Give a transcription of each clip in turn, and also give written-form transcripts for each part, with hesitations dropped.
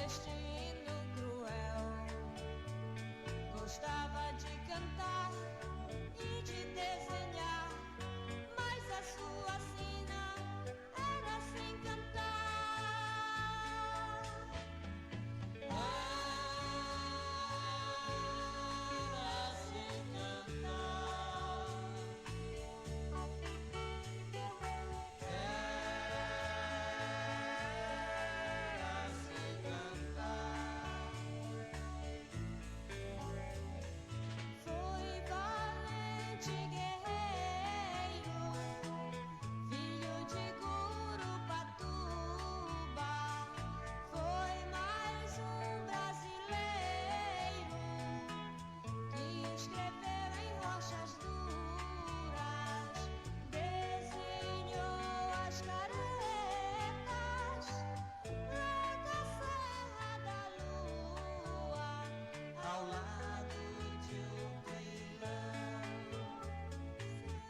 destino cruel. Gostava de cantar e de desenhar, mas a sua sina era sem cantar. Era sem cantar. Foi valente guerreiro, filho de Gurupatuba. Foi mais um brasileiro que escreveu em rochas duras, desenhou as caretas lá da Serra da Lua, ao lado de um vilão.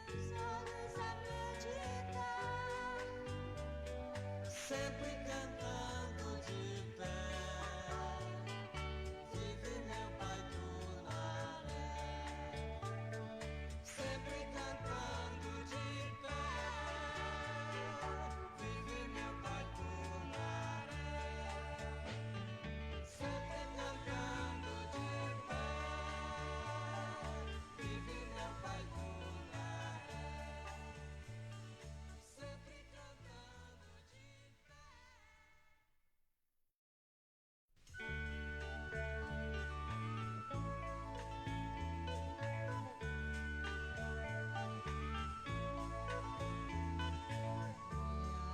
Seus olhos a meditar, sempre cantando de pé. Vive meu pai Tunaré, sempre cantando de pé. Vive meu pai Tunaré, sempre cantando de pé. Vive meu pai Tunaré, sempre cantando de pé.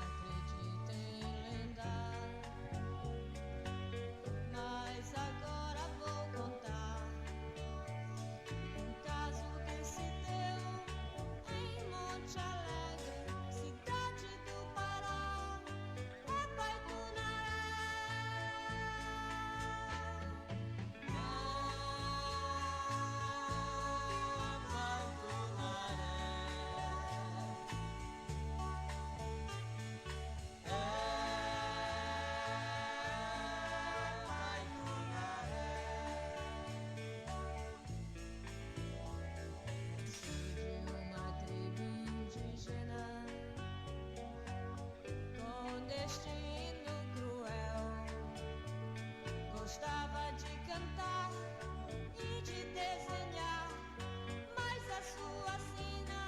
Acredita em lenda, mas agora vou contar um caso que se deu em Monte Alegre, cidade do Pará. É pai Tunaré. Pai Tunaré. Pai Tunaré. De uma tribo indígena com destino cruel. Gostava de cantar e de desenhar, mas a sua sina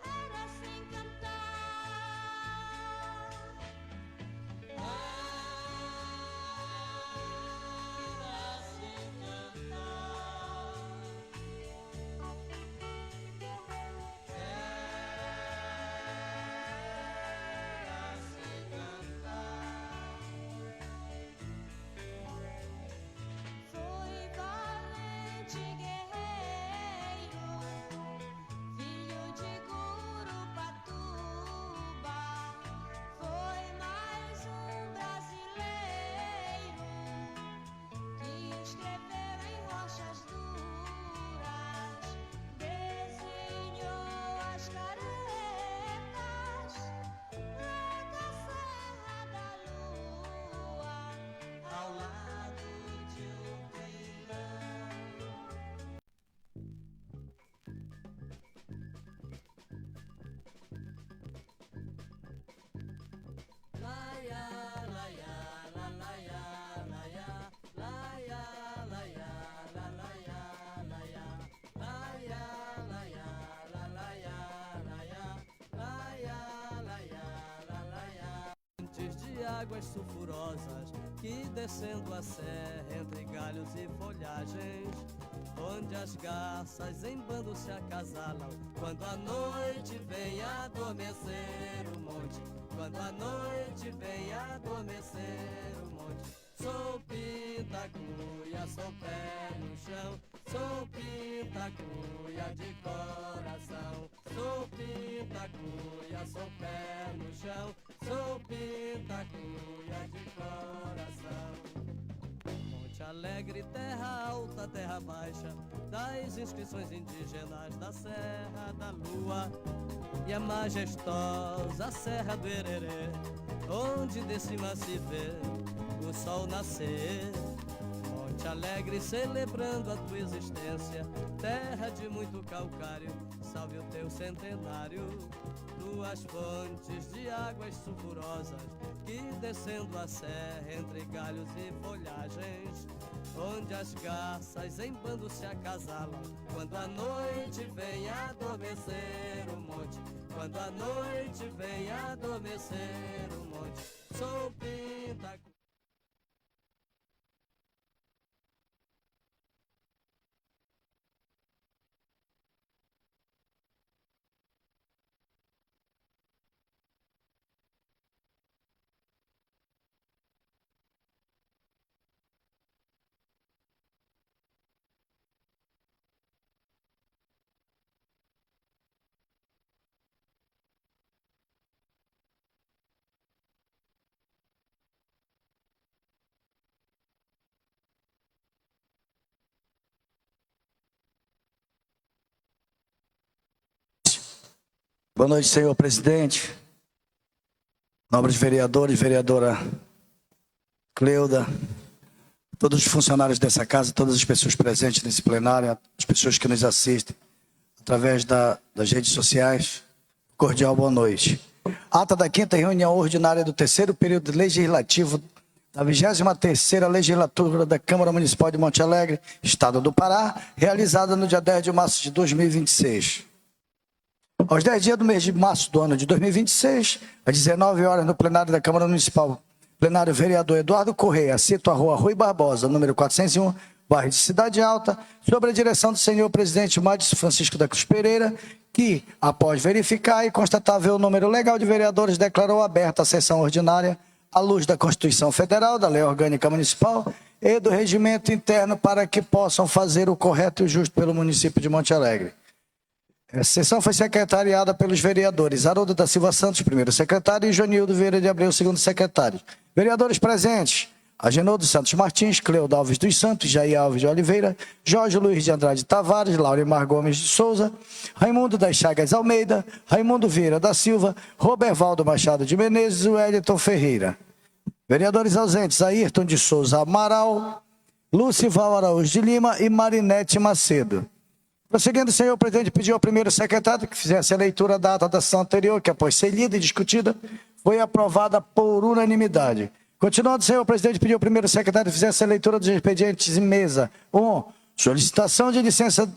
era sem cantar. Era sem cantar. Era sem cantar. Foi valente guerreiro, filho de Gurupatuba. Foi mais um brasileiro que escreveu em rochas duras, desenhou as caretas lá da Serra da Lua, ao lado de um vilão. Laia, laia, la laia, laia, laia, laia, la laia, laia, laia, laia, la laia, laia, laia, laia, la laia. Correntes de águas sulfurosas que descendo a serra entre galhos e folhagens, onde as garças em bando se acasalam, quando a noite vem adormecer o monte, quando a noite vem adormecer o monte. Sou pintacuia, sou pé no chão, sou pintacuia de coração. Sou pintacuia, sou pé no chão, sou pintacuia de coração. Monte Alegre, terra alta, terra baixa, das inscrições indígenas da Serra da Lua, e a majestosa Serra do Hererê, onde de cima se vê o do sol nascer. Monte Alegre celebrando a tua existência, terra de muito calcário, salve o teu centenário. Tuas fontes de águas sulfurosas, que descendo a serra entre galhos e folhagens, onde as garças em bando se acasalam, quando a noite vem adormecer o monte, quando a noite vem adormecer o monte. Sou pinta. Boa noite, senhor presidente, nobres vereadores, vereadora Cleuda, todos os funcionários dessa casa, todas as pessoas presentes nesse plenário, as pessoas que nos assistem através das redes sociais, cordial boa noite. Ata da 5ª reunião ordinária do 3º período legislativo da 23ª legislatura da Câmara Municipal de Monte Alegre, Estado do Pará, realizada no dia 10 de março de 2026. Aos 10 dias do mês de março do ano de 2026, às 19 horas, no plenário da Câmara Municipal, plenário vereador Eduardo Correia, cito a rua Rui Barbosa, número 401, bairro de Cidade Alta, sob a direção do senhor presidente Mádcio Francisco da Cruz Pereira, que, após verificar e constatar ver o número legal de vereadores, declarou aberta a sessão ordinária à luz da Constituição Federal, da Lei Orgânica Municipal e do regimento interno para que possam fazer o correto e o justo pelo município de Monte Alegre. A sessão foi secretariada pelos vereadores Haroldo da Silva Santos, primeiro secretário, e Jonildo Vieira de Abreu, segundo secretário. Vereadores presentes: Agenor dos Santos Martins, Cleuda Alves dos Santos, Jair Alves de Oliveira, Jorge Luiz de Andrade Tavares, Laurimar Gomes de Souza, Raimundo das Chagas Almeida, Raimundo Vieira da Silva, Robervaldo Machado de Menezes e Wellington Ferreira. Vereadores ausentes: Ayrton de Souza Amaral, Lucival Araújo de Lima e Marinete Macedo. Prosseguindo, o senhor presidente pediu ao primeiro secretário que fizesse a leitura da ata da sessão anterior, que após ser lida e discutida, foi aprovada por unanimidade. Continuando, o senhor presidente pediu ao primeiro secretário que fizesse a leitura dos expedientes em mesa. 1. Solicitação de licença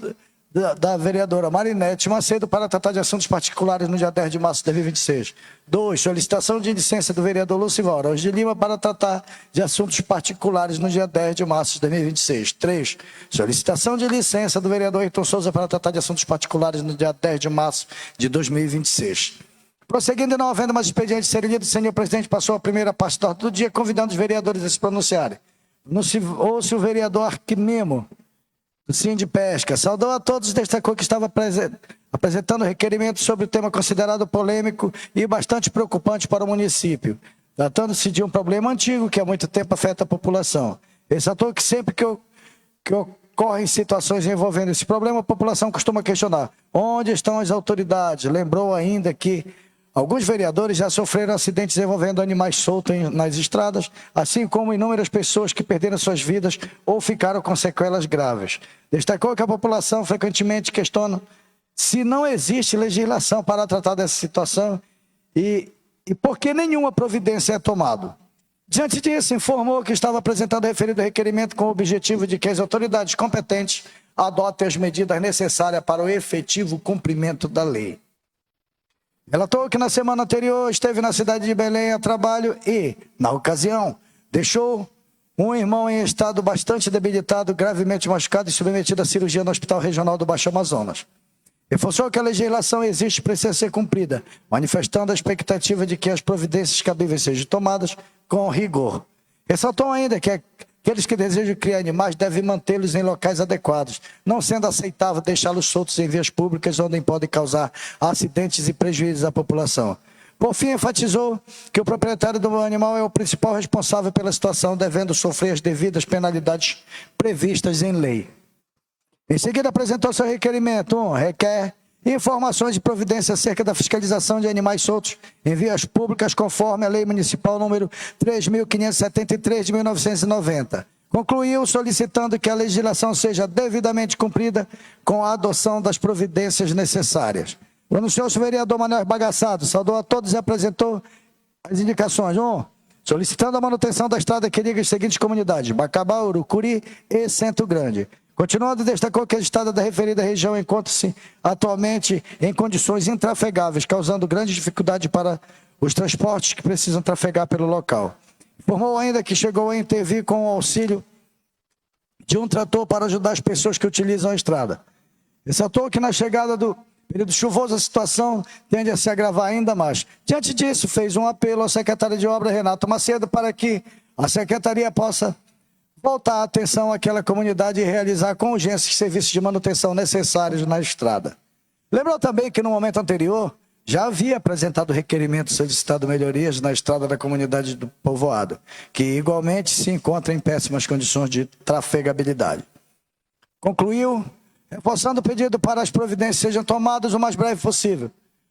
da vereadora Marinete Macedo para tratar de assuntos particulares no dia 10 de março de 2026. 2. Solicitação de licença do vereador Lucival Araújo de Lima para tratar de assuntos particulares no dia 10 de março de 2026. 3. Solicitação de licença do vereador Ayrton Souza para tratar de assuntos particulares no dia 10 de março de 2026. Prosseguindo e não havendo mais expediente ser lido, o senhor presidente passou a primeira parte do dia, convidando os vereadores a se pronunciarem. Ouça o vereador Arquimimo, do Sim de Pesca, saudou a todos e destacou que estava apresentando requerimento sobre o tema considerado polêmico e bastante preocupante para o município, tratando-se de um problema antigo que há muito tempo afeta a população. Ressaltou que sempre que ocorrem situações envolvendo esse problema, a população costuma questionar onde estão as autoridades. Lembrou ainda que alguns vereadores já sofreram acidentes envolvendo animais soltos nas estradas, assim como inúmeras pessoas que perderam suas vidas ou ficaram com sequelas graves. Destacou que a população frequentemente questiona se não existe legislação para tratar dessa situação e por que nenhuma providência é tomada. Diante disso, informou que estava apresentando o referido requerimento com o objetivo de que as autoridades competentes adotem as medidas necessárias para o efetivo cumprimento da lei. Relatou que na semana anterior esteve na cidade de Belém a trabalho e, na ocasião, deixou um irmão em estado bastante debilitado, gravemente machucado e submetido à cirurgia no Hospital Regional do Baixo Amazonas. Reforçou que a legislação existe e precisa ser cumprida, manifestando a expectativa de que as providências cabíveis sejam tomadas com rigor. Ressaltou ainda que aqueles que desejam criar animais devem mantê-los em locais adequados, não sendo aceitável deixá-los soltos em vias públicas onde podem causar acidentes e prejuízos à população. Por fim, enfatizou que o proprietário do animal é o principal responsável pela situação, devendo sofrer as devidas penalidades previstas em lei. Em seguida, apresentou seu requerimento. 1. Requer Informações e providências acerca da fiscalização de animais soltos em vias públicas, conforme a Lei Municipal número 3.573 de 1990. Concluiu solicitando que a legislação seja devidamente cumprida com a adoção das providências necessárias. Pronunciou-se o vereador Manuel Bagaçado, saudou a todos e apresentou as indicações. 1. Solicitando a manutenção da estrada que liga as seguintes comunidades: Bacabal, Urucuri e Centro Grande. Continuando, destacou que a estrada da referida região encontra-se atualmente em condições intrafegáveis, causando grande dificuldade para os transportes que precisam trafegar pelo local. Informou ainda que chegou a intervir com o auxílio de um trator para ajudar as pessoas que utilizam a estrada. Ressaltou que na chegada do período chuvoso a situação tende a se agravar ainda mais. Diante disso, fez um apelo ao secretário de Obras, Renato Macedo, para que a secretaria possa voltar a atenção àquela comunidade e realizar com urgência os serviços de manutenção necessários na estrada. Lembrou também que no momento anterior já havia apresentado requerimento solicitado melhorias na estrada da comunidade do povoado, que igualmente se encontra em péssimas condições de trafegabilidade. Concluiu, reforçando o pedido para as providências sejam tomadas o mais breve possível.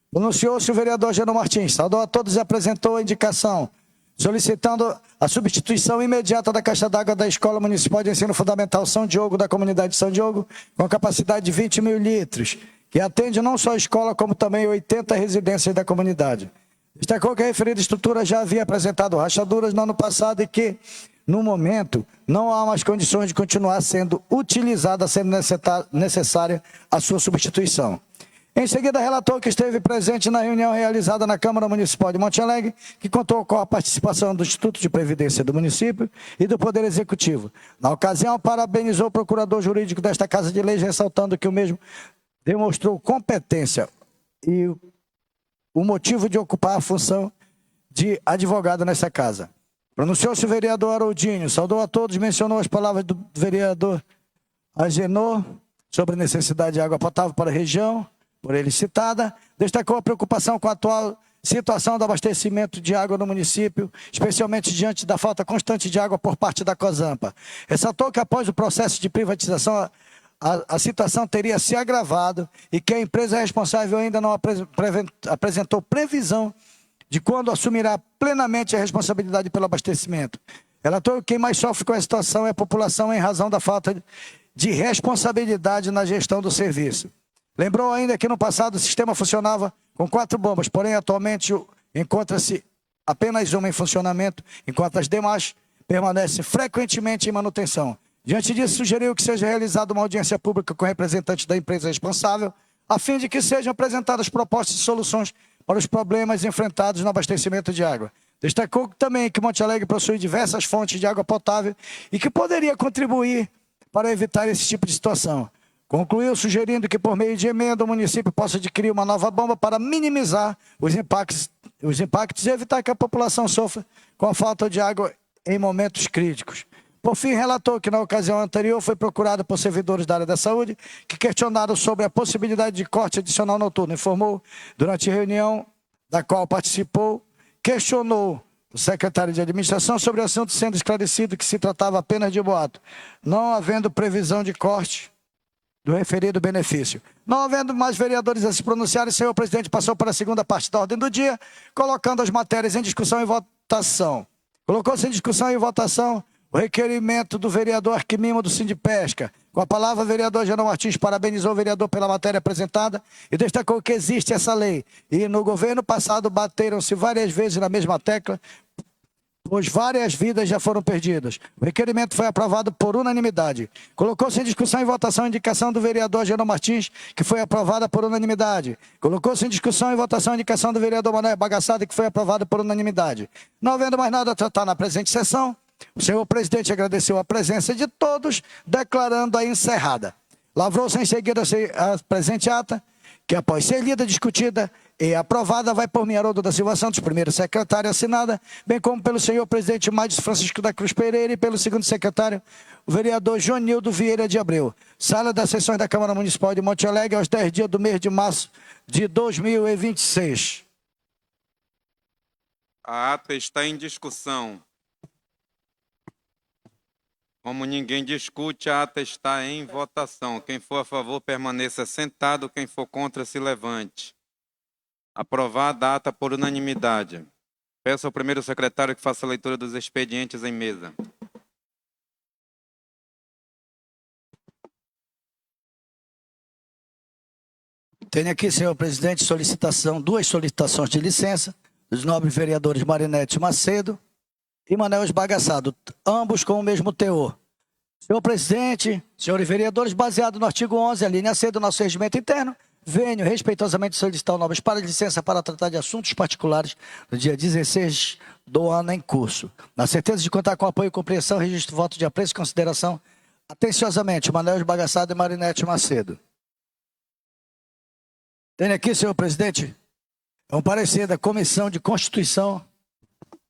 Pronunciou-se o vereador Geno Martins, saudou a todos e apresentou a indicação, solicitando a substituição imediata da caixa d'água da Escola Municipal de Ensino Fundamental São Diogo, da comunidade de São Diogo, com capacidade de 20 mil litros, que atende não só a escola, como também 80 residências da comunidade. Destacou que a referida estrutura já havia apresentado rachaduras no ano passado e que, no momento, não há mais condições de continuar sendo utilizada, sendo necessária a sua substituição. Em seguida, relatou que esteve presente na reunião realizada na Câmara Municipal de Monte Alegre, que contou com a participação do Instituto de Previdência do município e do Poder Executivo. Na ocasião, parabenizou o procurador jurídico desta Casa de Leis, ressaltando que o mesmo demonstrou competência e o motivo de ocupar a função de advogado nessa casa. Pronunciou-se o vereador Haroldinho, saudou a todos, mencionou as palavras do vereador Agenor sobre a necessidade de água potável para a região, por ele citada, destacou a preocupação com a atual situação do abastecimento de água no município, especialmente diante da falta constante de água por parte da Cosampa. Ressaltou que após o processo de privatização, a situação teria se agravado e que a empresa responsável ainda não apresentou previsão de quando assumirá plenamente a responsabilidade pelo abastecimento. Relatou que quem mais sofre com a situação é a população em razão da falta de responsabilidade na gestão do serviço. Lembrou ainda que no passado o sistema funcionava com 4 bombas, porém atualmente encontra-se apenas uma em funcionamento, enquanto as demais permanecem frequentemente em manutenção. Diante disso, sugeriu que seja realizada uma audiência pública com representantes da empresa responsável, a fim de que sejam apresentadas propostas de soluções para os problemas enfrentados no abastecimento de água. Destacou também que Monte Alegre possui diversas fontes de água potável e que poderia contribuir para evitar esse tipo de situação. Concluiu sugerindo que, por meio de emenda, o município possa adquirir uma nova bomba para minimizar os impactos e evitar que a população sofra com a falta de água em momentos críticos. Por fim, relatou que na ocasião anterior foi procurado por servidores da área da saúde que questionaram sobre a possibilidade de corte adicional noturno. Informou, durante a reunião da qual participou, questionou o secretário de administração sobre o assunto, sendo esclarecido que se tratava apenas de boato, não havendo previsão de corte do referido benefício. Não havendo mais vereadores a se pronunciarem, o senhor presidente passou para a segunda parte da ordem do dia, colocando as matérias em discussão e votação. Colocou-se em discussão e votação o requerimento do vereador Arquimimo do Sindipesca. Com a palavra, o vereador Geno Martins parabenizou o vereador pela matéria apresentada e destacou que existe essa lei. E no governo passado bateram-se várias vezes na mesma tecla, pois várias vidas já foram perdidas. O requerimento foi aprovado por unanimidade. Colocou-se em discussão e votação a indicação do vereador Geno Martins, que foi aprovada por unanimidade. Colocou-se em discussão e votação a indicação do vereador Manuel Bagaçado, que foi aprovada por unanimidade. Não havendo mais nada a tratar na presente sessão, o senhor presidente agradeceu a presença de todos, declarando-a encerrada. Lavrou-se em seguida a presente ata, que após ser lida, discutida e aprovada, vai por mim, Haroldo da Silva Santos, primeiro secretário, assinada, bem como pelo senhor presidente Mádis Francisco da Cruz Pereira e pelo segundo secretário, o vereador Jonildo Vieira de Abreu. Sala das sessões da Câmara Municipal de Monte Alegre, aos 10 dias do mês de março de 2026. A ata está em discussão. Como ninguém discute, a ata está em votação. Quem for a favor, permaneça sentado. Quem for contra, se levante. Aprovada a ata por unanimidade. Peço ao primeiro secretário que faça a leitura dos expedientes em mesa. Tenho aqui, senhor presidente, duas solicitações de licença dos nobres vereadores Marinete Macedo e Manel Esbagaçado, ambos com o mesmo teor. Senhor presidente, senhores vereadores, baseado no artigo 11, a linha C do nosso regimento interno, venho respeitosamente solicitar o nobres para licença para tratar de assuntos particulares no dia 16 do ano em curso. Na certeza de contar com apoio e compreensão, registro voto de apreço e consideração. Atenciosamente, Manel Esbagaçado e Marinete Macedo. Tenho aqui, senhor presidente, um parecer da Comissão de Constituição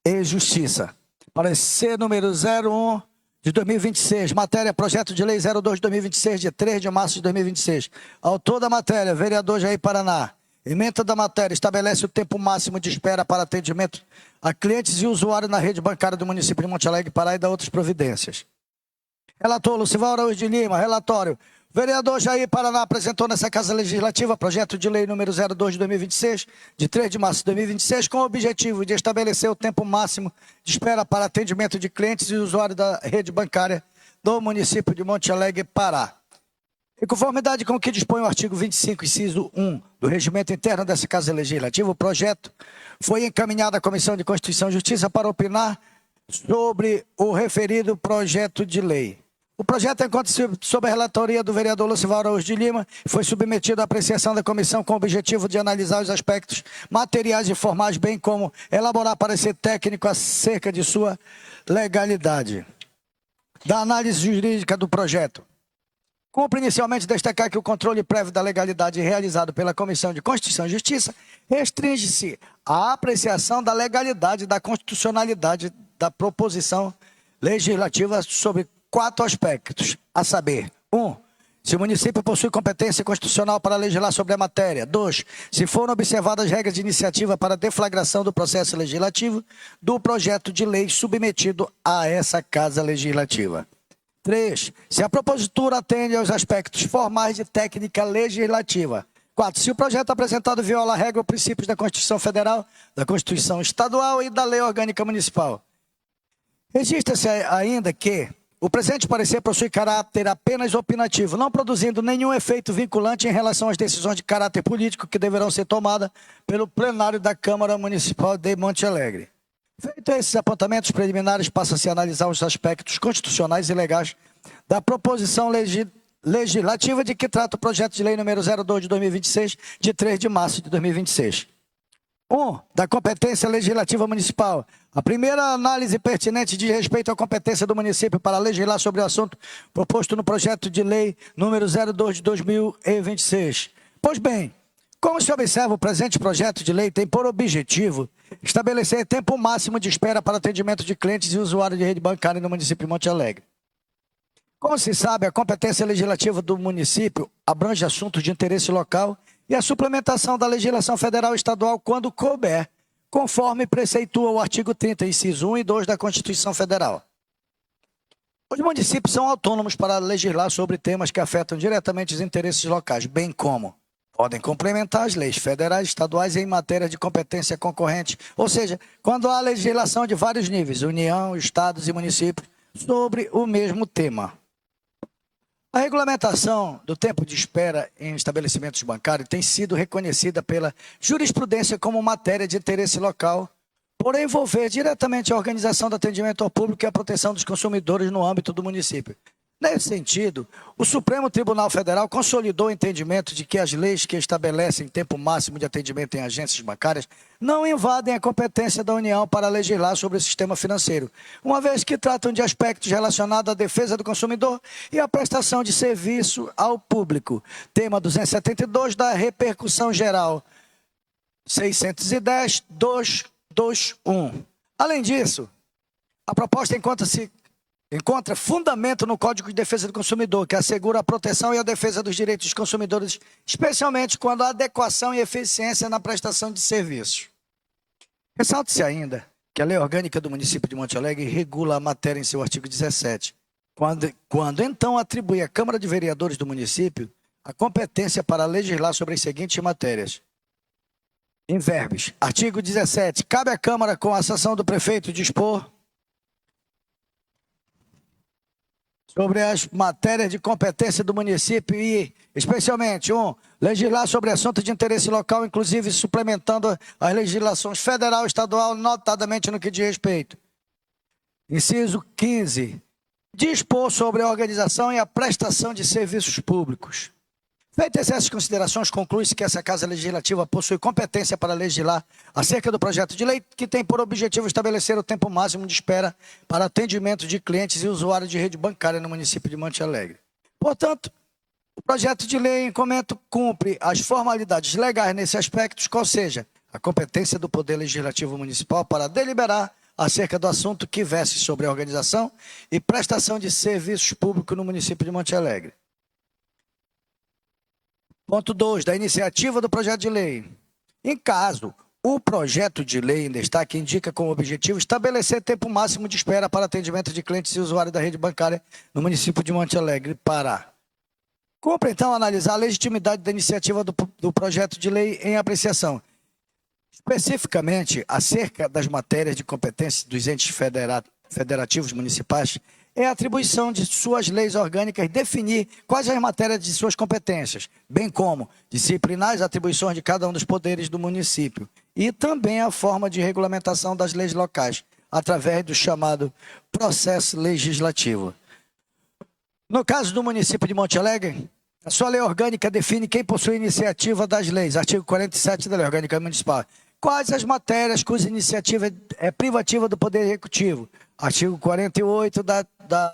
e Justiça. Parecer número 01 de 2026, matéria projeto de lei 02 de 2026, de 3 de março de 2026. Autor da matéria, vereador Jair Paraná. Ementa da matéria estabelece o tempo máximo de espera para atendimento a clientes e usuários na rede bancária do município de Monte Alegre, Pará, e da outras providências. Relator Lucival Araújo de Lima. Relatório. Vereador Jair Paraná apresentou nessa Casa Legislativa projeto de lei número 02 de 2026, de 3 de março de 2026, com o objetivo de estabelecer o tempo máximo de espera para atendimento de clientes e usuários da rede bancária do município de Monte Alegre, Pará. Em conformidade com o que dispõe o artigo 25, inciso 1 do regimento interno dessa Casa Legislativa, o projeto foi encaminhado à Comissão de Constituição e Justiça para opinar sobre o referido projeto de lei. O projeto encontra-se sob a relatoria do vereador Lucival Araújo de Lima e foi submetido à apreciação da comissão com o objetivo de analisar os aspectos materiais e formais, bem como elaborar parecer técnico acerca de sua legalidade. Da análise jurídica do projeto. Cumpre inicialmente destacar que o controle prévio da legalidade realizado pela Comissão de Constituição e Justiça restringe-se à apreciação da legalidade e da constitucionalidade da proposição legislativa sobre 4 aspectos, a saber: 1. Se o município possui competência constitucional para legislar sobre a matéria. 2. Se foram observadas as regras de iniciativa para deflagração do processo legislativo do projeto de lei submetido a essa Casa Legislativa. 3. Se a propositura atende aos aspectos formais de técnica legislativa. 4. Se o projeto apresentado viola a regra ou princípios da Constituição Federal, da Constituição Estadual e da Lei Orgânica Municipal. Registra-se ainda que o presente parecer possui caráter apenas opinativo, não produzindo nenhum efeito vinculante em relação às decisões de caráter político que deverão ser tomadas pelo plenário da Câmara Municipal de Monte Alegre. Feito esses apontamentos preliminares, passa-se a analisar os aspectos constitucionais e legais da proposição legislativa de que trata o projeto de lei número 02 de 2026, de 3 de março de 2026. 1. Da competência legislativa municipal. A primeira análise pertinente diz respeito à competência do município para legislar sobre o assunto proposto no projeto de lei número 02 de 2026. Pois bem, como se observa, o presente projeto de lei tem por objetivo estabelecer tempo máximo de espera para atendimento de clientes e usuários de rede bancária no município de Monte Alegre. Como se sabe, a competência legislativa do município abrange assuntos de interesse local e a suplementação da legislação federal e estadual quando couber, conforme preceitua o artigo 30, inciso 1 e 2 da Constituição Federal. Os municípios são autônomos para legislar sobre temas que afetam diretamente os interesses locais, bem como podem complementar as leis federais e estaduais em matéria de competência concorrente, ou seja, quando há legislação de vários níveis, União, Estados e municípios, sobre o mesmo tema. A regulamentação do tempo de espera em estabelecimentos bancários tem sido reconhecida pela jurisprudência como matéria de interesse local, por envolver diretamente a organização do atendimento ao público e a proteção dos consumidores no âmbito do município. Nesse sentido, o Supremo Tribunal Federal consolidou o entendimento de que as leis que estabelecem tempo máximo de atendimento em agências bancárias não invadem a competência da União para legislar sobre o sistema financeiro, uma vez que tratam de aspectos relacionados à defesa do consumidor e à prestação de serviço ao público. Tema 272 da Repercussão Geral 610-221. Além disso, a proposta encontra fundamento no Código de Defesa do Consumidor, que assegura a proteção e a defesa dos direitos dos consumidores, especialmente quando há adequação e eficiência na prestação de serviços. Ressalte-se ainda que a Lei Orgânica do município de Monte Alegre regula a matéria em seu artigo 17. quando então atribui à Câmara de Vereadores do município a competência para legislar sobre as seguintes matérias. Em verbos. Artigo 17. Cabe à Câmara, com a sanção do prefeito, dispor sobre as matérias de competência do município e, especialmente, 1. Legislar sobre assuntos de interesse local, inclusive suplementando as legislações federal e estadual, notadamente no que diz respeito. Inciso 15. Dispor sobre a organização e a prestação de serviços públicos. Feitas essas considerações, conclui-se que essa Casa Legislativa possui competência para legislar acerca do projeto de lei que tem por objetivo estabelecer o tempo máximo de espera para atendimento de clientes e usuários de rede bancária no município de Monte Alegre. Portanto, o projeto de lei em comento cumpre as formalidades legais nesse aspecto, qual seja, a competência do Poder Legislativo Municipal para deliberar acerca do assunto que verse sobre a organização e prestação de serviços públicos no município de Monte Alegre. Ponto 2. Da iniciativa do projeto de lei. Em caso, o projeto de lei em destaque indica como objetivo estabelecer tempo máximo de espera para atendimento de clientes e usuários da rede bancária no município de Monte Alegre, Pará. Cumpre, então, analisar a legitimidade da iniciativa do projeto de lei em apreciação. Especificamente, acerca das matérias de competência dos entes federativos municipais, é a atribuição de suas leis orgânicas definir quais as matérias de suas competências, bem como disciplinar as atribuições de cada um dos poderes do município e também a forma de regulamentação das leis locais, através do chamado processo legislativo. No caso do município de Monte Alegre, a sua lei orgânica define quem possui iniciativa das leis, artigo 47 da Lei Orgânica Municipal. Quais as matérias cuja iniciativa é privativa do Poder Executivo, artigo 48 da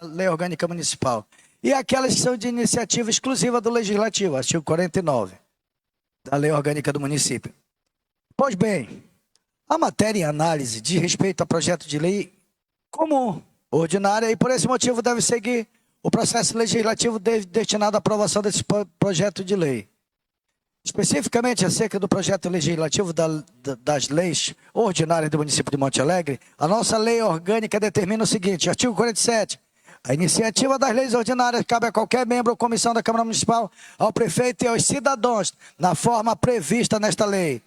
Lei Orgânica Municipal. E aquelas que são de iniciativa exclusiva do Legislativo, artigo 49 da Lei Orgânica do Município. Pois bem, a matéria em análise diz respeito a projeto de lei comum, ordinária, e por esse motivo deve seguir o processo legislativo destinado à aprovação desse projeto de lei. Especificamente acerca do projeto legislativo das leis ordinárias do município de Monte Alegre, a nossa lei orgânica determina o seguinte, artigo 47, a iniciativa das leis ordinárias cabe a qualquer membro ou comissão da Câmara Municipal, ao prefeito e aos cidadãos, na forma prevista nesta lei.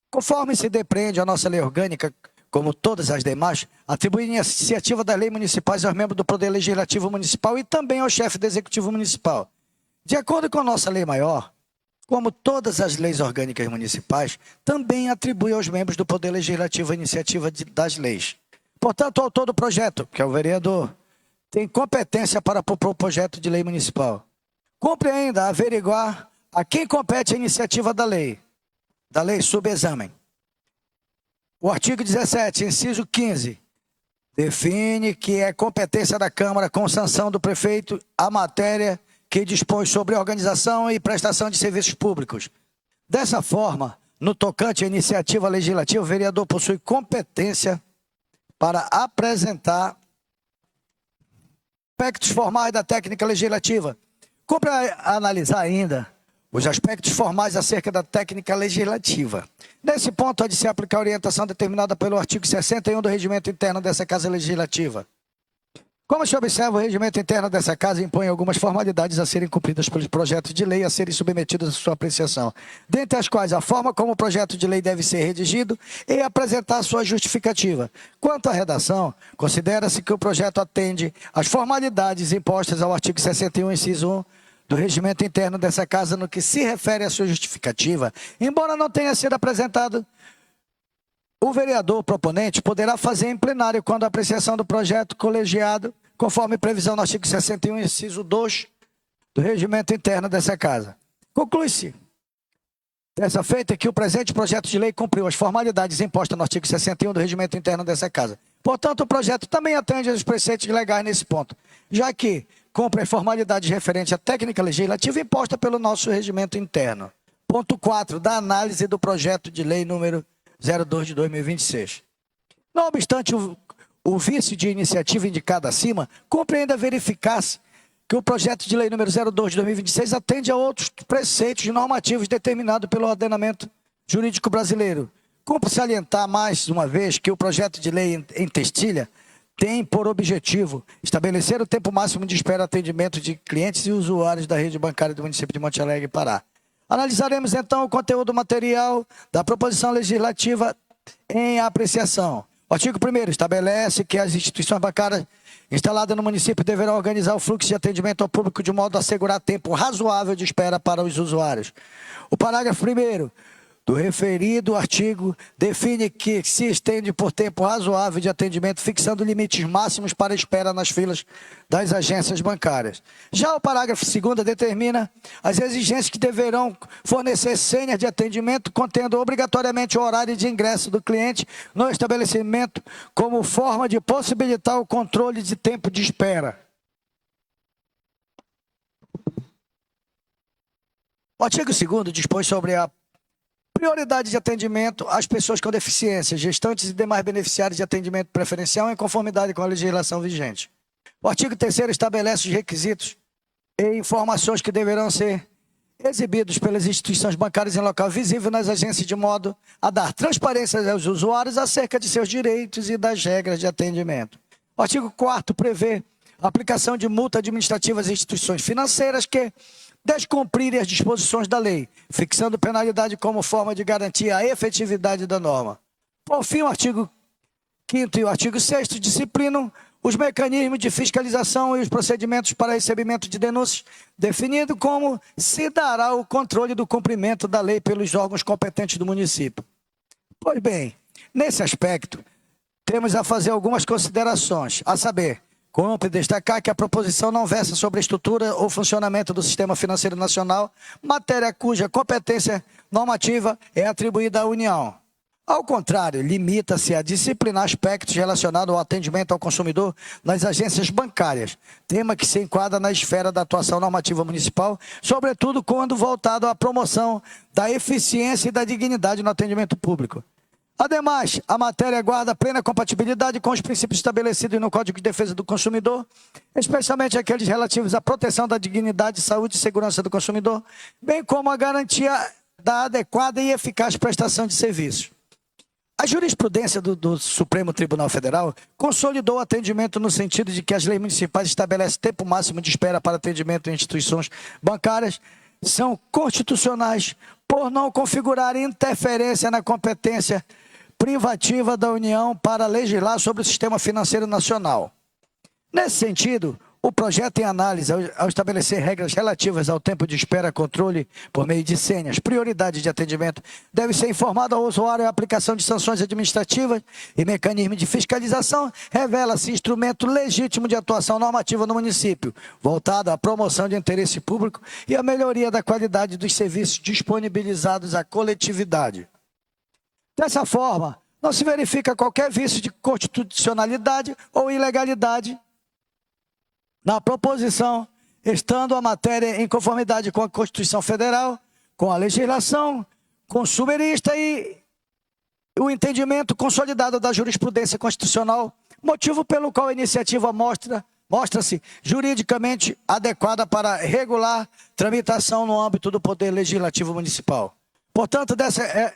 Conforme se depreende a nossa lei orgânica, como todas as demais, atribui a iniciativa das leis municipais aos membros do Poder Legislativo Municipal e também ao chefe do Executivo Municipal. De acordo com a nossa lei maior, como todas as leis orgânicas municipais, também atribui aos membros do Poder Legislativo a iniciativa das leis. Portanto, o autor do projeto, que é o vereador, tem competência para propor o projeto de lei municipal. Cumpre ainda averiguar a quem compete a iniciativa da lei subexame. O artigo 17, inciso 15, define que é competência da Câmara, com sanção do prefeito, a matéria que dispõe sobre a organização e prestação de serviços públicos. Dessa forma, no tocante à iniciativa legislativa, o vereador possui competência para apresentar aspectos formais da técnica legislativa. Cumpre analisar ainda os aspectos formais acerca da técnica legislativa. Nesse ponto, há de se aplicar a orientação determinada pelo artigo 61 do regimento interno dessa Casa Legislativa. Como se observa, o regimento interno dessa Casa impõe algumas formalidades a serem cumpridas pelos projetos de lei a serem submetidos à sua apreciação, dentre as quais a forma como o projeto de lei deve ser redigido e apresentar sua justificativa. Quanto à redação, considera-se que o projeto atende às formalidades impostas ao artigo 61, inciso 1, do regimento interno dessa Casa no que se refere à sua justificativa, embora não tenha sido apresentado. O vereador proponente poderá fazer em plenário quando a apreciação do projeto colegiado, conforme previsão no artigo 61, inciso 2 do regimento interno dessa Casa. Conclui-se dessa feita que o presente projeto de lei cumpriu as formalidades impostas no artigo 61 do regimento interno dessa Casa. Portanto, o projeto também atende aos preceitos legais nesse ponto, já que cumpre as formalidades referentes à técnica legislativa imposta pelo nosso regimento interno. Ponto 4, da análise do projeto de lei número 02 de 2026. Não obstante o vício de iniciativa indicado acima, cumpre ainda verificar-se que o projeto de lei número 02 de 2026 atende a outros preceitos normativos determinados pelo ordenamento jurídico brasileiro. Cumpre salientar mais uma vez que o projeto de lei em Testilha tem por objetivo estabelecer o tempo máximo de espera e atendimento de clientes e usuários da rede bancária do município de Monte Alegre, Pará. Analisaremos, então, o conteúdo material da proposição legislativa em apreciação. O artigo 1º estabelece que as instituições bancárias instaladas no município deverão organizar o fluxo de atendimento ao público de modo a assegurar tempo razoável de espera para os usuários. O parágrafo 1º do referido artigo define que se estende por tempo razoável de atendimento, fixando limites máximos para espera nas filas das agências bancárias. Já o parágrafo 2º determina as exigências que deverão fornecer senhas de atendimento, contendo obrigatoriamente o horário de ingresso do cliente no estabelecimento, como forma de possibilitar o controle de tempo de espera. O artigo 2º dispõe sobre a prioridade de atendimento às pessoas com deficiência, gestantes e demais beneficiários de atendimento preferencial em conformidade com a legislação vigente. O artigo 3º estabelece os requisitos e informações que deverão ser exibidos pelas instituições bancárias em local visível nas agências de modo a dar transparência aos usuários acerca de seus direitos e das regras de atendimento. O artigo 4º prevê a aplicação de multa administrativa às instituições financeiras que descumprirem as disposições da lei, fixando penalidade como forma de garantir a efetividade da norma. Por fim, o artigo 5º e o artigo 6º disciplinam os mecanismos de fiscalização e os procedimentos para recebimento de denúncias, definindo como se dará o controle do cumprimento da lei pelos órgãos competentes do município. Pois bem, nesse aspecto, temos a fazer algumas considerações, a saber, cumpre destacar que a proposição não versa sobre a estrutura ou funcionamento do sistema financeiro nacional, matéria cuja competência normativa é atribuída à União. Ao contrário, limita-se a disciplinar aspectos relacionados ao atendimento ao consumidor nas agências bancárias, tema que se enquadra na esfera da atuação normativa municipal, sobretudo quando voltado à promoção da eficiência e da dignidade no atendimento público. Ademais, a matéria guarda plena compatibilidade com os princípios estabelecidos no Código de Defesa do Consumidor, especialmente aqueles relativos à proteção da dignidade, saúde e segurança do consumidor, bem como a garantia da adequada e eficaz prestação de serviços. A jurisprudência do Supremo Tribunal Federal consolidou o atendimento no sentido de que as leis municipais estabelecem tempo máximo de espera para atendimento em instituições bancárias, são constitucionais por não configurar interferência na competência privativa da União para legislar sobre o sistema financeiro nacional. Nesse sentido, o projeto em análise, ao estabelecer regras relativas ao tempo de espera, controle por meio de senhas, prioridade de atendimento, deve ser informado ao usuário a aplicação de sanções administrativas e mecanismos de fiscalização, revela-se instrumento legítimo de atuação normativa no município, voltado à promoção de interesse público e à melhoria da qualidade dos serviços disponibilizados à coletividade. Dessa forma, não se verifica qualquer vício de constitucionalidade ou ilegalidade na proposição, estando a matéria em conformidade com a Constituição Federal, com a legislação consumerista e o entendimento consolidado da jurisprudência constitucional, motivo pelo qual a iniciativa mostra-se juridicamente adequada para regular tramitação no âmbito do Poder Legislativo Municipal. Portanto,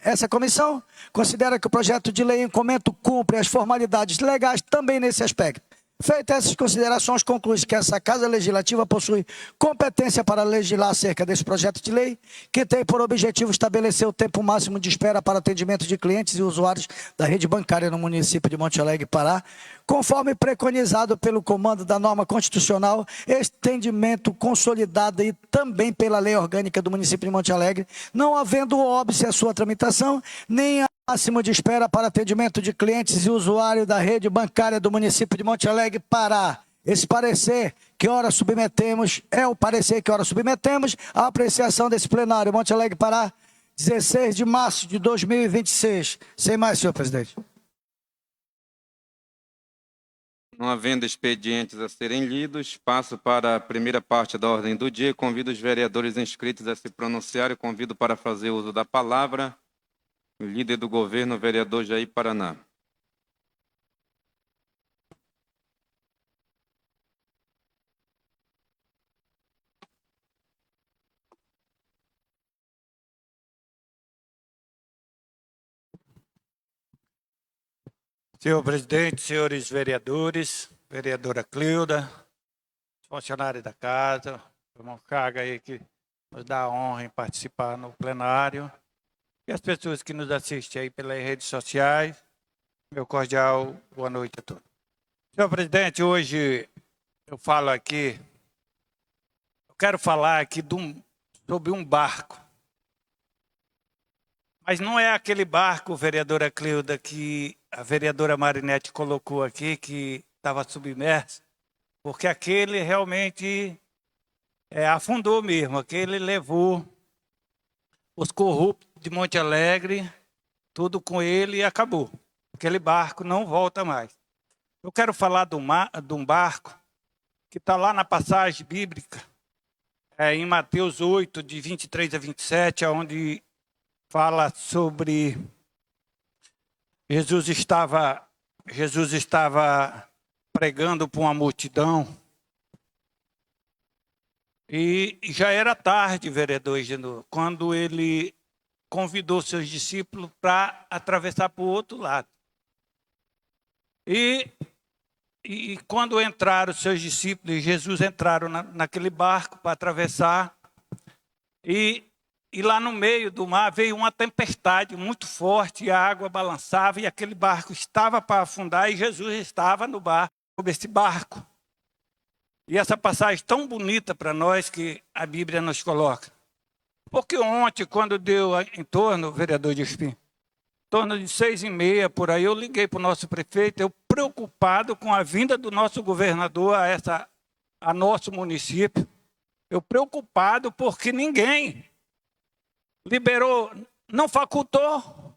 essa comissão considera que o projeto de lei em comento cumpre as formalidades legais também nesse aspecto. Feitas essas considerações, conclui-se que essa Casa Legislativa possui competência para legislar acerca desse projeto de lei, que tem por objetivo estabelecer o tempo máximo de espera para atendimento de clientes e usuários da rede bancária no município de Monte Alegre, Pará, conforme preconizado pelo comando da norma constitucional, entendimento consolidado e também pela lei orgânica do município de Monte Alegre, não havendo óbice a sua tramitação, nem a máximo de espera para atendimento de clientes e usuários da rede bancária do município de Monte Alegre, Pará. Esse parecer que ora submetemos, é o parecer que ora submetemos à apreciação desse plenário. Monte Alegre, Pará, 16 de março de 2026. Sem mais, senhor presidente. Não havendo expedientes a serem lidos, passo para a primeira parte da ordem do dia. Convido os vereadores inscritos a se pronunciarem. Convido para fazer uso da palavra o líder do governo, o vereador Jair Paraná. Senhor presidente, senhores vereadores, vereadora Cleuda, funcionários da casa, o irmão Chaga aí que nos dá a honra em participar no plenário, e as pessoas que nos assistem aí pelas redes sociais, meu cordial boa noite a todos. Senhor presidente, hoje eu falo aqui, eu quero falar aqui sobre um barco. Mas não é aquele barco, vereadora Cleuda, que a vereadora Marinete colocou aqui, que estava submerso, porque aquele realmente afundou mesmo, aquele levou os corruptos de Monte Alegre, tudo com ele e acabou. Aquele barco não volta mais. Eu quero falar de um barco que está lá na passagem bíblica, em Mateus 8, de 23 a 27, onde fala sobre Jesus estava pregando para uma multidão e já era tarde, vereador Genô, quando ele convidou seus discípulos para atravessar para o outro lado. E quando entraram seus discípulos e Jesus entraram naquele barco para atravessar, e lá no meio do mar veio uma tempestade muito forte, e a água balançava, e aquele barco estava para afundar, e Jesus estava no barco, sobre esse barco. E essa passagem tão bonita para nós que a Bíblia nos coloca. Porque ontem, quando deu em torno, vereador de Espinho, em torno de 6h30, por aí, eu liguei para o nosso prefeito, eu preocupado com a vinda do nosso governador a nosso município. Eu preocupado porque ninguém liberou, não facultou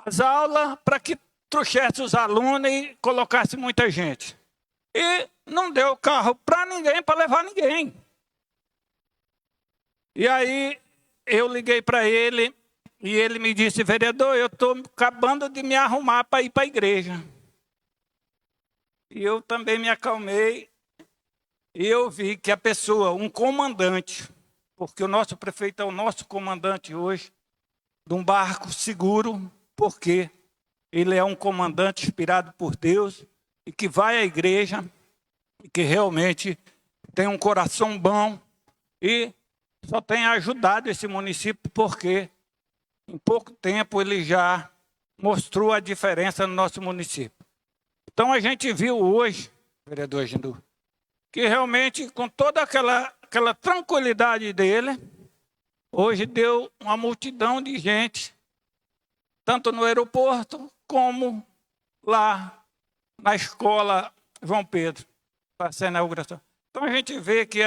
as aulas para que trouxesse os alunos e colocasse muita gente. E não deu carro para ninguém, para levar ninguém. E aí eu liguei para ele e ele me disse: vereador, eu estou acabando de me arrumar para ir para a igreja. E eu também me acalmei e eu vi que a pessoa, um comandante, porque o nosso prefeito é o nosso comandante hoje, de um barco seguro, porque ele é um comandante inspirado por Deus e que vai à igreja e que realmente tem um coração bom e só tem ajudado esse município porque em pouco tempo ele já mostrou a diferença no nosso município. Então a gente viu hoje, vereador Genô, que realmente com toda aquela tranquilidade dele, hoje deu uma multidão de gente, tanto no aeroporto como lá na escola João Pedro, para ser a inauguração. Então a gente vê que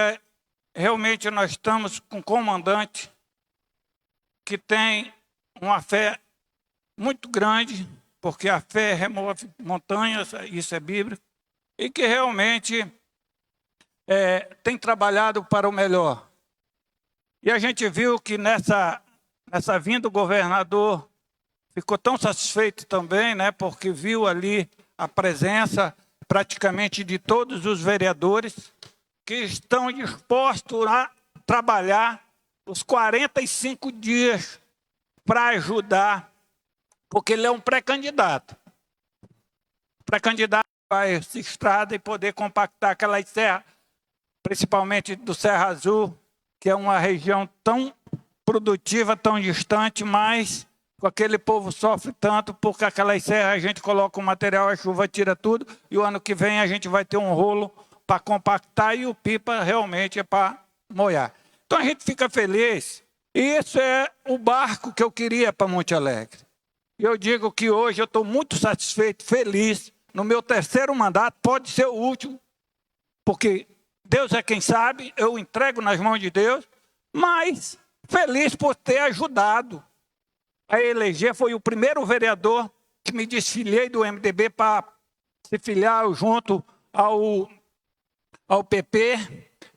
realmente nós estamos com um comandante que tem uma fé muito grande, porque a fé remove montanhas, isso é bíblico, e que realmente tem trabalhado para o melhor. E a gente viu que nessa vinda o governador ficou tão satisfeito também, né, porque viu ali a presença praticamente de todos os vereadores que estão dispostos a trabalhar os 45 dias para ajudar, porque ele é um pré-candidato. Pré-candidato para essa estrada e poder compactar aquelas serras, principalmente do Serra Azul, que é uma região tão produtiva, tão distante, mas com aquele povo sofre tanto, porque aquelas serras a gente coloca o material, a chuva tira tudo, e o ano que vem a gente vai ter um rolo para compactar e o pipa realmente é para molhar. Então a gente fica feliz, e isso é o barco que eu queria para Monte Alegre. E eu digo que hoje eu estou muito satisfeito, feliz, no meu terceiro mandato, pode ser o último, porque Deus é quem sabe, eu entrego nas mãos de Deus, mas feliz por ter ajudado a eleger. Foi o primeiro vereador que me desfiliei do MDB para se filiar junto ao PP,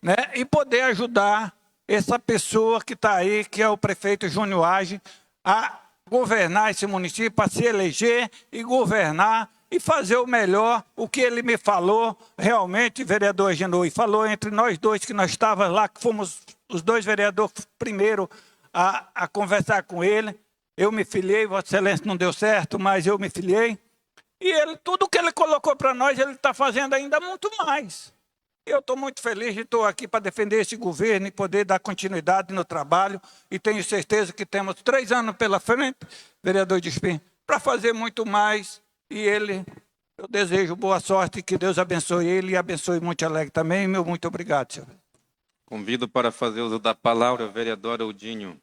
né, e poder ajudar essa pessoa que está aí, que é o prefeito Júnior Age, a governar esse município, a se eleger e governar e fazer o melhor. O que ele me falou, realmente, vereador Genô, e falou entre nós dois, que nós estávamos lá, que fomos os dois vereadores primeiro a conversar com ele. Eu me filiei, Vossa Excelência não deu certo, mas eu me filiei. E ele, tudo que ele colocou para nós, ele está fazendo ainda muito mais. Eu estou muito feliz de estar aqui para defender esse governo e poder dar continuidade no trabalho. E tenho certeza que temos 3 anos pela frente, vereador Despim, para fazer muito mais. E ele, eu desejo boa sorte, que Deus abençoe ele e abençoe Monte Alegre também. Meu muito obrigado, senhor. Convido para fazer uso da palavra o vereador Eudinho.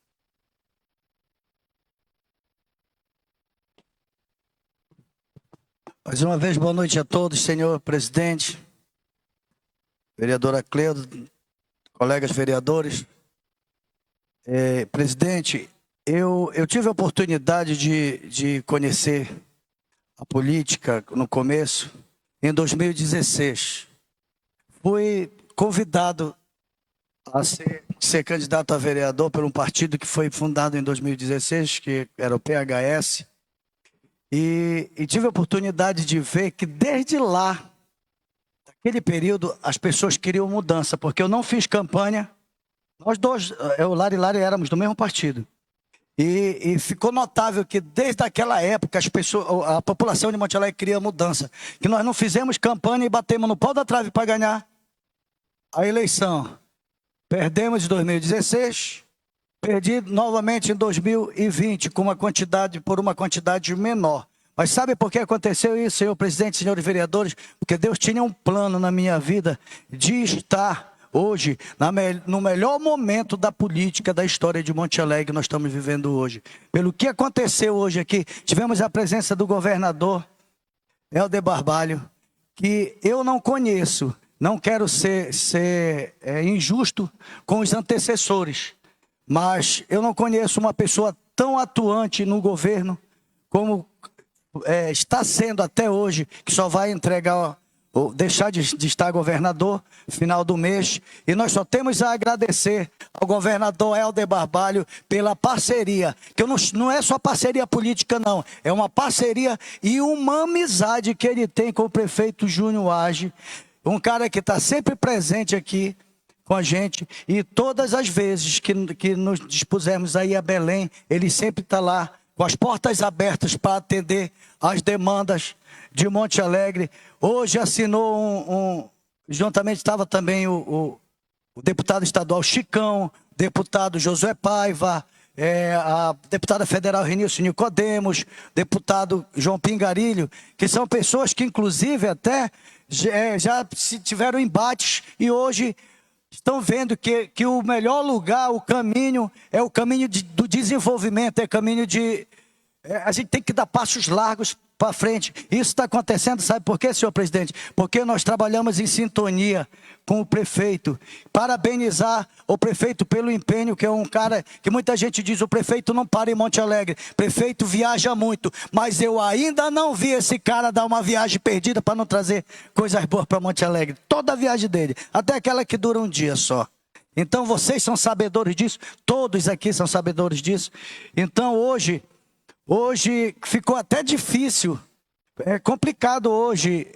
Mais uma vez, boa noite a todos, senhor presidente, vereadora Cleuda, colegas vereadores. Presidente, eu tive a oportunidade de conhecer a política no começo, em 2016. Fui convidado a ser candidato a vereador por um partido que foi fundado em 2016, que era o PHS, e tive a oportunidade de ver que desde lá, naquele período, as pessoas queriam mudança, porque eu não fiz campanha, nós dois, eu, Lari e Lari, éramos do mesmo partido. E ficou notável que desde aquela época a população de Monte Alegre queria mudança, que nós não fizemos campanha e batemos no pau da trave para ganhar a eleição. Perdemos em 2016, perdi novamente em 2020 por uma quantidade menor. Mas sabe por que aconteceu isso, senhor presidente, senhores vereadores? Porque Deus tinha um plano na minha vida de estar hoje no melhor momento da política da história de Monte Alegre que nós estamos vivendo hoje. Pelo que aconteceu hoje aqui, tivemos a presença do governador Helder Barbalho, que eu não conheço, não quero ser injusto com os antecessores, mas eu não conheço uma pessoa tão atuante no governo como está sendo até hoje, que só vai entregar, ou deixar de estar governador no final do mês. E nós só temos a agradecer ao governador Helder Barbalho pela parceria, que não é só parceria política não, é uma parceria e uma amizade que ele tem com o prefeito Júnior Age, um cara que está sempre presente aqui com a gente, e todas as vezes que nos dispusermos aí a Belém, ele sempre está lá, com as portas abertas para atender as demandas de Monte Alegre. Hoje assinou juntamente estava também o deputado estadual Chicão, deputado Josué Paiva, a deputada federal Renilson Nicodemos, deputado João Pingarilho, que são pessoas que inclusive até já tiveram embates e hoje estão vendo que o melhor lugar, o caminho, é o caminho do desenvolvimento, é o caminho de... a gente tem que dar passos largos para frente. Isso está acontecendo, sabe por quê, senhor presidente? Porque nós trabalhamos em sintonia com o prefeito. Parabenizar o prefeito pelo empenho, que é um cara que muita gente diz, o prefeito não para em Monte Alegre, o prefeito viaja muito, mas eu ainda não vi esse cara dar uma viagem perdida para não trazer coisas boas para Monte Alegre. Toda a viagem dele, até aquela que dura um dia só. Então vocês são sabedores disso, todos aqui são sabedores disso. Então hoje ficou até difícil, é complicado hoje.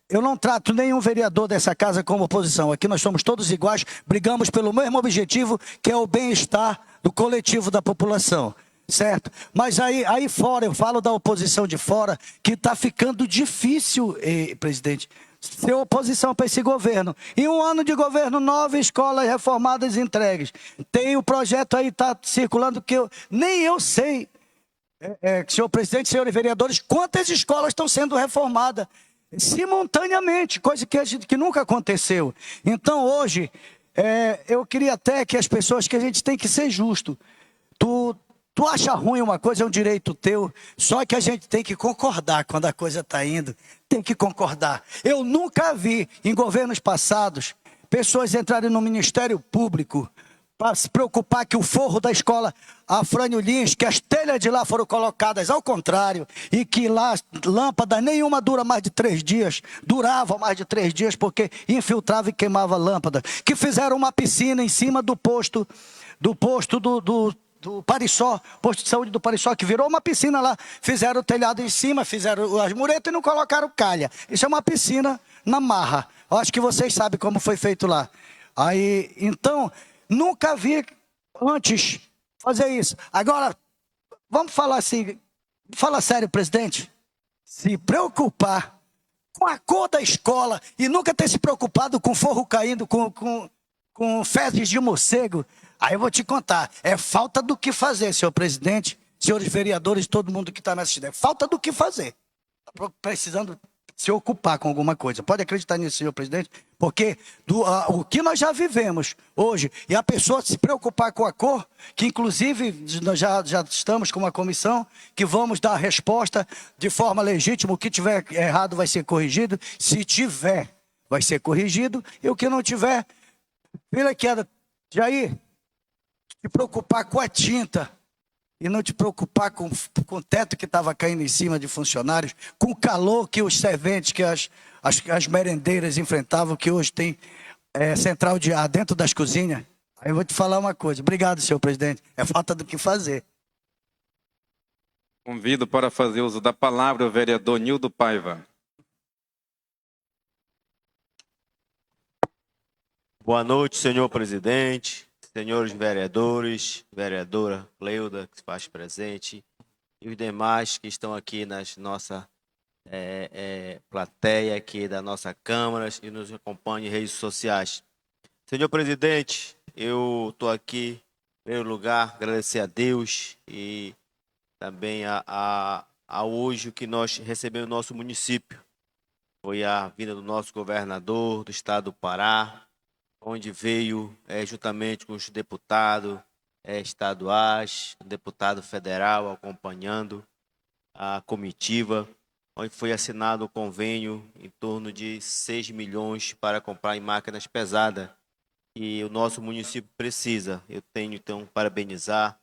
Eu não trato nenhum vereador dessa casa como oposição. Aqui nós somos todos iguais, brigamos pelo mesmo objetivo, que é o bem-estar do coletivo da população, certo? Mas aí fora, eu falo da oposição de fora, que está ficando difícil, presidente, ser oposição para esse governo. Em um ano de governo, 9 escolas reformadas entregues. Tem o projeto aí, está circulando, que nem eu sei, senhor presidente, senhores vereadores, quantas escolas estão sendo reformadas simultaneamente, coisa que nunca aconteceu. Então hoje, eu queria até que as pessoas, que a gente tem que ser justo. Tu acha ruim uma coisa, é um direito teu, só que a gente tem que concordar quando a coisa está indo, tem que concordar. Eu nunca vi em governos passados pessoas entrarem no Ministério Público para se preocupar que o forro da escola Afrânio Lins, que as telhas de lá foram colocadas ao contrário, e que lá lâmpada nenhuma dura mais de 3 dias, durava mais de 3 dias, porque infiltrava e queimava lâmpada. Que fizeram uma piscina em cima do posto do Pariçó, posto de saúde do Pariçó, que virou uma piscina lá. Fizeram o telhado em cima, fizeram as muretas e não colocaram calha. Isso é uma piscina na marra. Eu acho que vocês sabem como foi feito lá. Aí, então, nunca vi antes fazer isso. Agora, vamos falar assim, fala sério, presidente. se preocupar com a cor da escola e nunca ter se preocupado com forro caindo, com fezes de morcego, aí eu vou te contar, é falta do que fazer, senhor presidente, senhores vereadores, todo mundo que está na assistência, é falta do que fazer. Está precisando se ocupar com alguma coisa. Pode acreditar nisso, senhor presidente? Porque o que nós já vivemos hoje, e a pessoa se preocupar com a cor, que inclusive nós já estamos com uma comissão, que vamos dar a resposta de forma legítima, o que tiver errado vai ser corrigido, se tiver, vai ser corrigido, e o que não tiver, filha queda, Jair, se preocupar com a tinta, e não te preocupar com o teto que estava caindo em cima de funcionários, com o calor que os serventes, que as merendeiras enfrentavam, que hoje tem central de ar dentro das cozinhas. Aí eu vou te falar uma coisa. Obrigado, senhor presidente. É falta do que fazer. Convido para fazer uso da palavra o vereador Nildo Paiva. Boa noite, senhor presidente. Senhores vereadores, vereadora Cleuda, que se faz presente, e os demais que estão aqui nas nossa plateia aqui da nossa Câmara e nos acompanham em redes sociais. Senhor presidente, eu estou aqui, em primeiro lugar, agradecer a Deus e também a hoje o que nós recebemos no nosso município. Foi a vinda do nosso governador do estado do Pará, onde veio juntamente com os deputados estaduais, o deputado federal acompanhando a comitiva, onde foi assinado o convênio em torno de 6 milhões para comprar em máquinas pesadas. E o nosso município precisa. Eu tenho, então, parabenizar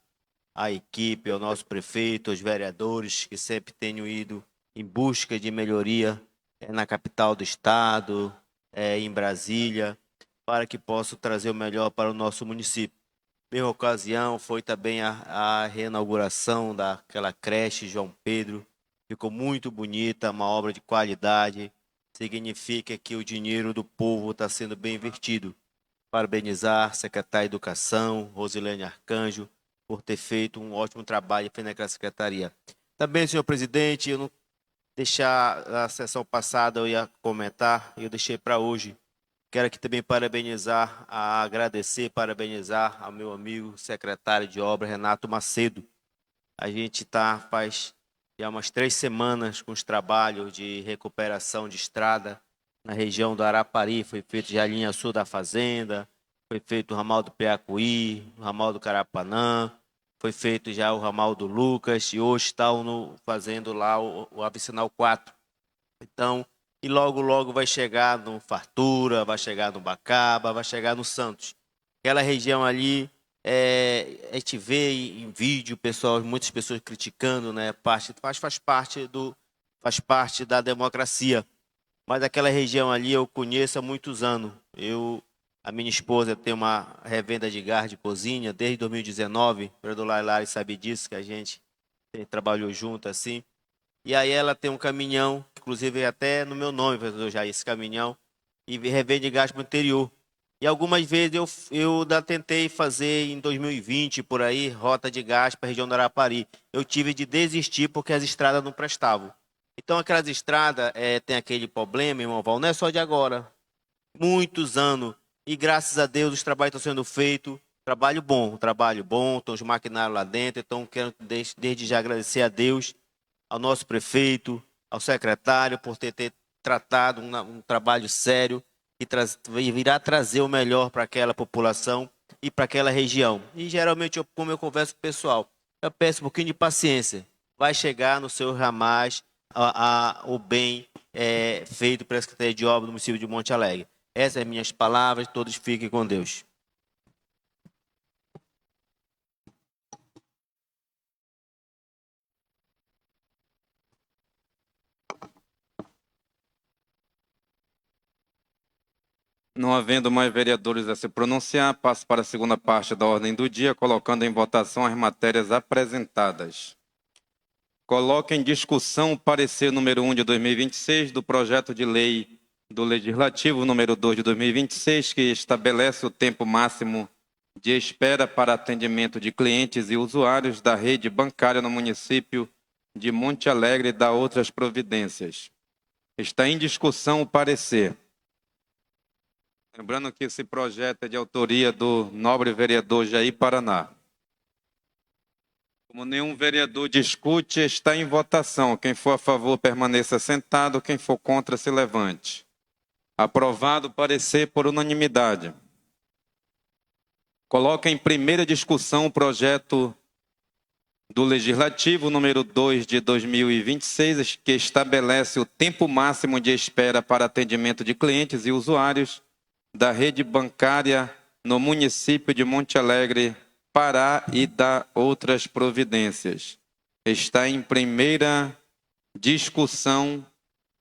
a equipe, ao nosso prefeito, aos vereadores que sempre tenham ido em busca de melhoria na capital do estado, em Brasília, para que possa trazer o melhor para o nosso município. Mesma ocasião foi também a reinauguração daquela creche João Pedro. Ficou muito bonita, uma obra de qualidade. Significa que o dinheiro do povo está sendo bem investido. Parabenizar a secretária de Educação, Rosilene Arcanjo, por ter feito um ótimo trabalho naquela secretaria. Também, senhor presidente, eu não deixar a sessão passada, eu ia comentar, eu deixei para hoje. Quero aqui também parabenizar ao meu amigo secretário de obra, Renato Macedo. A gente faz já umas 3 semanas com os trabalhos de recuperação de estrada na região do Arapari. Foi feito já a linha sul da fazenda, foi feito o ramal do Piacuí, o ramal do Carapanã, foi feito já o ramal do Lucas e hoje estão fazendo lá o vicinal 4. Então, e logo, logo vai chegar no Fartura, vai chegar no Bacaba, vai chegar no Santos. Aquela região ali, a gente vê em vídeo, muitas pessoas criticando, né? Faz parte da democracia. Mas aquela região ali eu conheço há muitos anos. A minha esposa tem uma revenda de gás de cozinha desde 2019. O vereador Lailari sabe disso, que a gente trabalhou junto assim. E aí ela tem um caminhão, inclusive até no meu nome, vereador Jair, esse caminhão, e revende gás para o interior. E algumas vezes eu tentei fazer em 2020, por aí, rota de gás para a região do Arapari. Eu tive de desistir porque as estradas não prestavam. Então aquelas estradas tem aquele problema, irmão Val, não é só de agora. Muitos anos. E graças a Deus os trabalhos estão sendo feitos. Trabalho bom, estão os maquinários lá dentro. Então quero desde já agradecer a Deus, ao nosso prefeito, ao secretário, por ter tratado um trabalho sério e virá trazer o melhor para aquela população e para aquela região. E geralmente, como eu converso com o pessoal, eu peço um pouquinho de paciência. Vai chegar no seu ramais o bem feito pela Secretaria de Obras do município de Monte Alegre. Essas são as minhas palavras, todos fiquem com Deus. Não havendo mais vereadores a se pronunciar, passo para a segunda parte da ordem do dia, colocando em votação as matérias apresentadas. Coloco em discussão o parecer número 1 de 2026 do projeto de lei do Legislativo número 2 de 2026, que estabelece o tempo máximo de espera para atendimento de clientes e usuários da rede bancária no município de Monte Alegre e dá outras providências. Está em discussão o parecer. Lembrando que esse projeto é de autoria do nobre vereador Jair Paraná. Como nenhum vereador discute, está em votação. Quem for a favor, permaneça sentado. Quem for contra, se levante. Aprovado o parecer por unanimidade. Coloca em primeira discussão o projeto do Legislativo número 2 de 2026, que estabelece o tempo máximo de espera para atendimento de clientes e usuários da rede bancária no município de Monte Alegre, Pará, e dá outras providências. Está em primeira discussão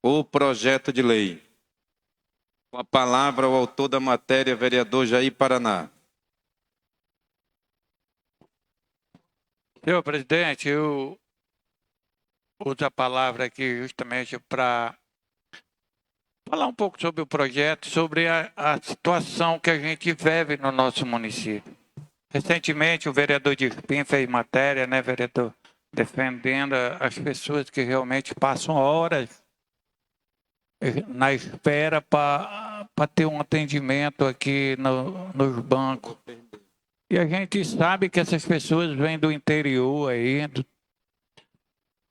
o projeto de lei. Com a palavra o autor da matéria, vereador Jair Paraná. Senhor presidente, eu uso a palavra aqui justamente para falar um pouco sobre o projeto, sobre a situação que a gente vive no nosso município. Recentemente, o vereador de Espinho fez matéria, né, vereador, defendendo as pessoas que realmente passam horas na espera para ter um atendimento aqui nos bancos. E a gente sabe que essas pessoas vêm do interior aí,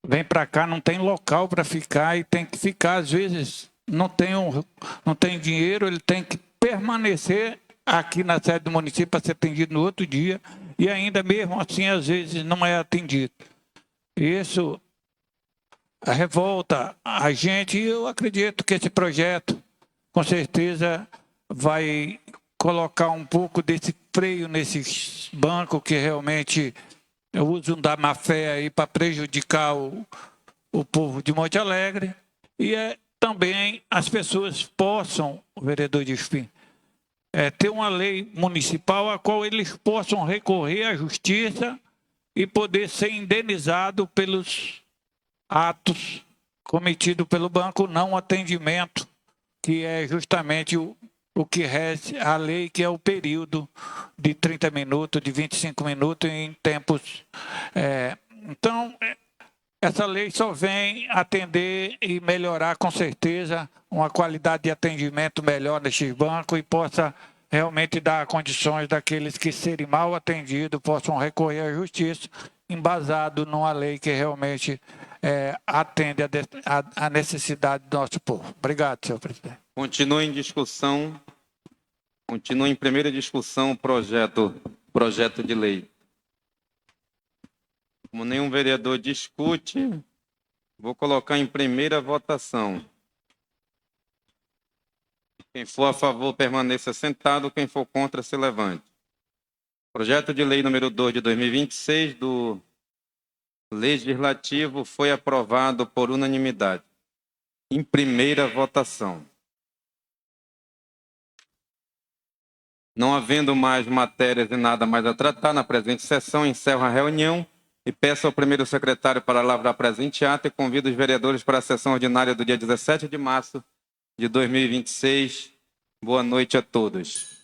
vêm para cá, não tem local para ficar e tem que ficar, às vezes, não tem dinheiro, ele tem que permanecer aqui na sede do município para ser atendido no outro dia e ainda mesmo assim, às vezes, não é atendido. Isso revolta a gente e eu acredito que esse projeto, com certeza, vai colocar um pouco desse freio nesses bancos que realmente usam da má fé aí para prejudicar o povo de Monte Alegre e também as pessoas possam, o vereador de Espinho, ter uma lei municipal a qual eles possam recorrer à justiça e poder ser indenizado pelos atos cometidos pelo banco, não atendimento, que é justamente o que rege a lei, que é o período de 30 minutos, de 25 minutos em tempos. Então, essa lei só vem atender e melhorar, com certeza, uma qualidade de atendimento melhor nesses bancos e possa realmente dar condições daqueles que serem mal atendidos possam recorrer à justiça, embasado numa lei que realmente atende a necessidade do nosso povo. Obrigado, senhor presidente. Continua em discussão, continua em primeira discussão o projeto de lei. Como nenhum vereador discute, vou colocar em primeira votação. Quem for a favor, permaneça sentado. Quem for contra, se levante. Projeto de lei número 2 de 2026 do Legislativo foi aprovado por unanimidade. Em primeira votação. Não havendo mais matérias e nada mais a tratar na presente sessão, encerro a reunião e peço ao primeiro secretário para lavrar presente ato e convido os vereadores para a sessão ordinária do dia 17 de março de 2026. Boa noite a todos.